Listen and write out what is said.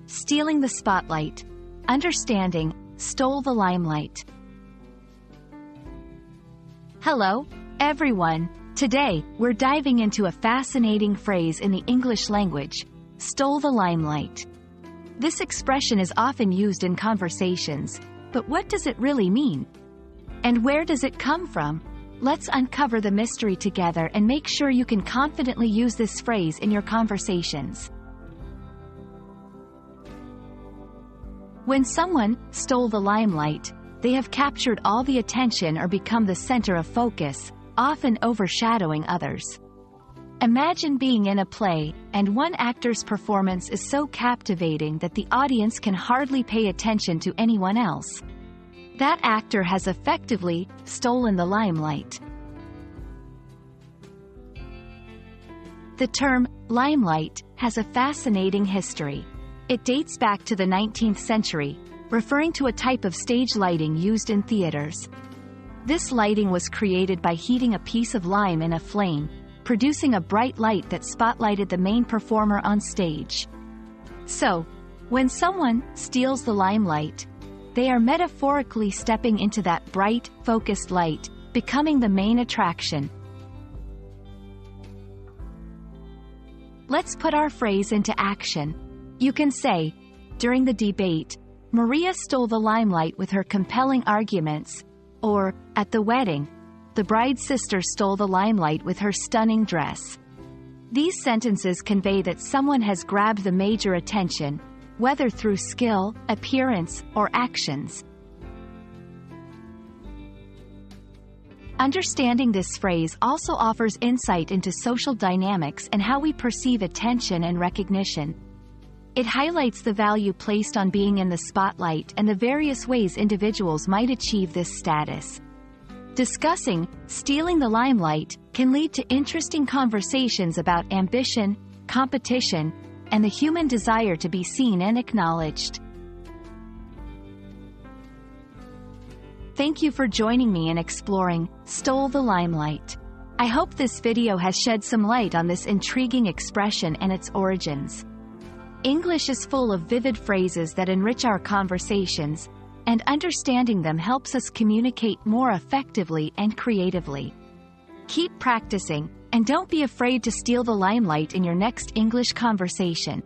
Stealing the spotlight. Understanding, stole the limelight. Hello, everyone. Today, we're diving into a fascinating phrase in the English language, stole the limelight. This expression is often used in conversations, but what does it really mean? And where does it come from? Let's uncover the mystery together and make sure you can confidently use this phrase in your conversations. When someone stole the limelight, they have captured all the attention or become the center of focus, often overshadowing others. Imagine being in a play, and one actor's performance is so captivating that the audience can hardly pay attention to anyone else. That actor has effectively stolen the limelight. The term limelight has a fascinating history. It dates back to the 19th century, referring to a type of stage lighting used in theaters. This lighting was created by heating a piece of lime in a flame, producing a bright light that spotlighted the main performer on stage. So, when someone steals the limelight, they are metaphorically stepping into that bright, focused light, becoming the main attraction. Let's put our phrase into action. You can say, during the debate, Maria stole the limelight with her compelling arguments, or, at the wedding, the bride's sister stole the limelight with her stunning dress. These sentences convey that someone has grabbed the major attention, whether through skill, appearance, or actions. Understanding this phrase also offers insight into social dynamics and how we perceive attention and recognition. It highlights the value placed on being in the spotlight and the various ways individuals might achieve this status. Discussing stealing the limelight can lead to interesting conversations about ambition, competition, and the human desire to be seen and acknowledged. Thank you for joining me in exploring Stole the Limelight. I hope this video has shed some light on this intriguing expression and its origins. English is full of vivid phrases that enrich our conversations, and understanding them helps us communicate more effectively and creatively. Keep practicing, and don't be afraid to steal the limelight in your next English conversation.